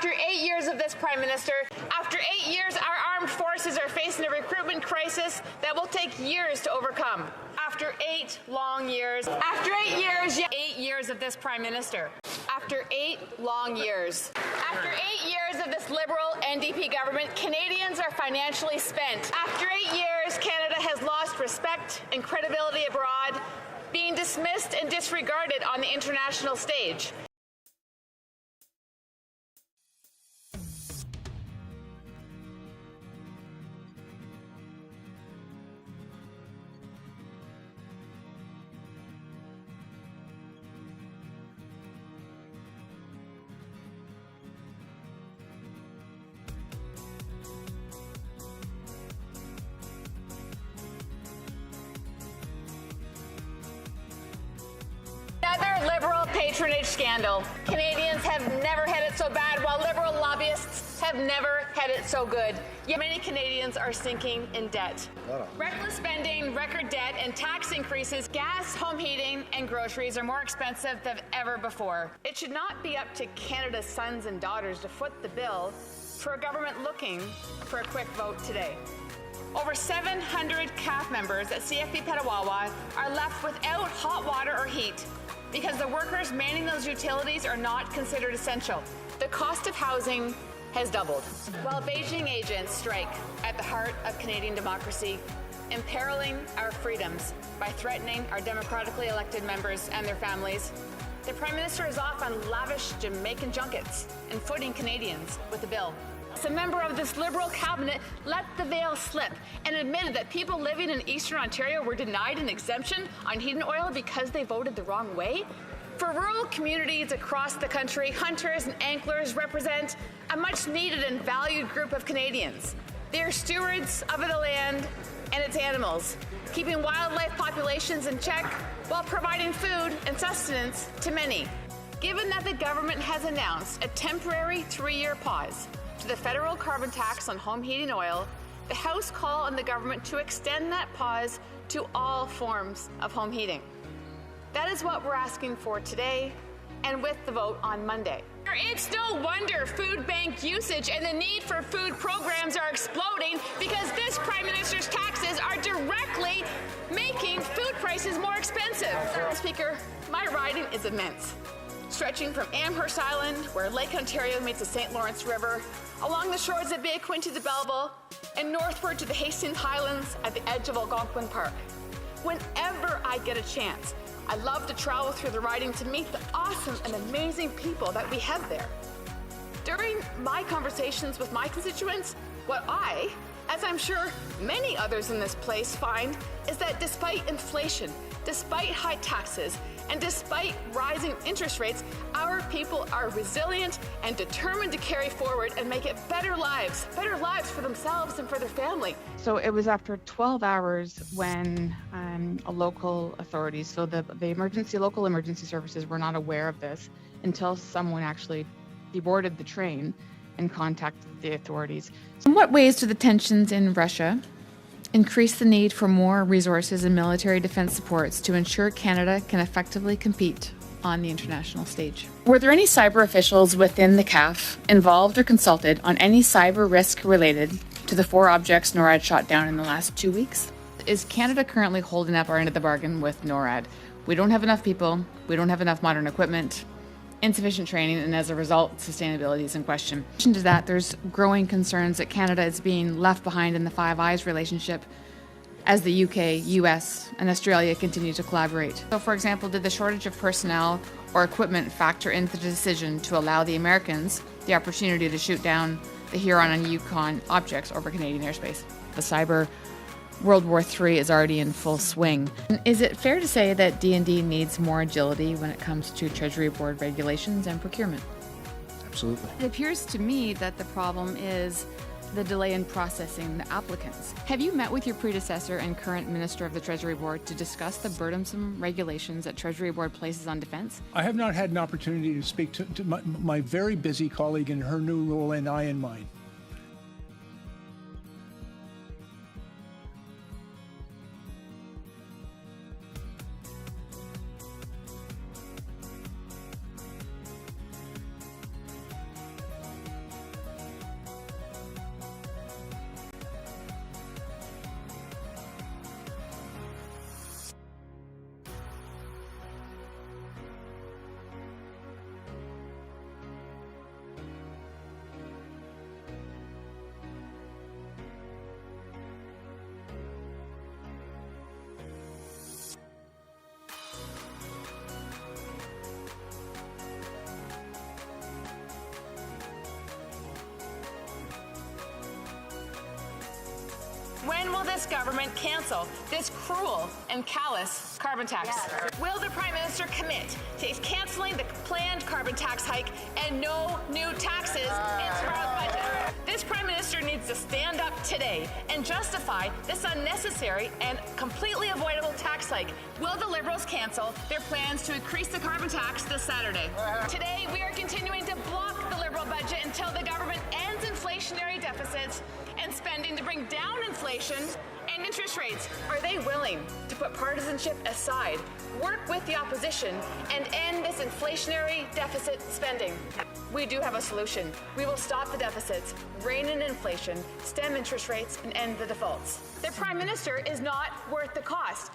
After 8 years of this Prime Minister, after 8 years, our armed forces are facing a recruitment crisis that will take years to overcome. After 8 long years, after 8 years, 8 years of this Prime Minister. After 8 long years. After 8 years of this Liberal NDP government, Canadians are financially spent. After 8 years, Canada has lost respect and credibility abroad, being dismissed and disregarded on the international stage. Another Liberal patronage scandal. Canadians have never had it so bad, while Liberal lobbyists have never had it so good. Yet many Canadians are sinking in debt. Reckless spending, record debt, and tax increases. Gas, home heating, and groceries are more expensive than ever before. It should not be up to Canada's sons and daughters to foot the bill for a government looking for a quick vote today. Over 700 CAF members at CFB Petawawa are left without hot water or heat because the workers manning those utilities are not considered essential. The cost of housing has doubled, while Beijing agents strike at the heart of Canadian democracy, imperiling our freedoms by threatening our democratically elected members and their families. The Prime Minister is off on lavish Jamaican junkets and footing Canadians with the bill. A member of this Liberal cabinet let the veil slip and admitted that people living in Eastern Ontario were denied an exemption on heating oil because they voted the wrong way. For rural communities across the country, hunters and anglers represent a much needed and valued group of Canadians. They are stewards of the land and its animals, keeping wildlife populations in check while providing food and sustenance to many. Given that the government has announced a temporary 3-year pause to the federal carbon tax on home heating oil, the House called on the government to extend that pause to all forms of home heating. That is what we're asking for today and with the vote on Monday. It's no wonder food bank usage and the need for food programs are exploding because this Prime Minister's taxes are directly making food prices more expensive. Mr. Speaker, my riding is immense, stretching from Amherst Island, where Lake Ontario meets the St. Lawrence River, along the shores of Bay Quinte de Belleville, and northward to the Hastings Highlands at the edge of Algonquin Park. Whenever I get a chance, I love to travel through the riding to meet the awesome and amazing people that we have there. During my conversations with my constituents, what I, as I'm sure many others in this place, find is that despite inflation, despite high taxes, and despite rising interest rates, our people are resilient and determined to carry forward and make it better lives for themselves and for their family. So it was after 12 hours when local authorities, so the local emergency services were not aware of this until someone actually deboarded the train and contacted the authorities. In what ways do the tensions in Russia increase the need for more resources and military defense supports to ensure Canada can effectively compete on the international stage? Were there any cyber officials within the CAF involved or consulted on any cyber risk related to the 4 objects NORAD shot down in the last 2 weeks? Is Canada currently holding up our end of the bargain with NORAD? We don't have enough people, we don't have enough modern equipment, insufficient training, and as a result, sustainability is in question. In addition to that, there's growing concerns that Canada is being left behind in the Five Eyes relationship as the UK, US, and Australia continue to collaborate. So, for example, did the shortage of personnel or equipment factor into the decision to allow the Americans the opportunity to shoot down the Huron and Yukon objects over Canadian airspace? The cyber World War III is already in full swing. Is it fair to say that D&D needs more agility when it comes to Treasury Board regulations and procurement? Absolutely. It appears to me that the problem is the delay in processing the applicants. Have you met with your predecessor and current Minister of the Treasury Board to discuss the burdensome regulations that Treasury Board places on defense? I have not had an opportunity to speak to my very busy colleague in her new role and I in mine. When will this government cancel this cruel and callous carbon tax? Will the Prime Minister commit to canceling the planned carbon tax hike and no new taxes in tomorrow's budget? This Prime Minister needs to stand up today and justify this unnecessary and completely avoidable tax hike. Will the Liberals cancel their plans to increase the carbon tax this Saturday? Today, we are continuing to block the Liberal budget until the government ends inflationary deficits and spending to bring down inflation and interest rates. Are they willing to put partisanship aside, work with the opposition, and end this inflationary deficit spending? We do have a solution. We will stop the deficits, rein in inflation, stem interest rates, and end the defaults. The Prime Minister is not worth the cost.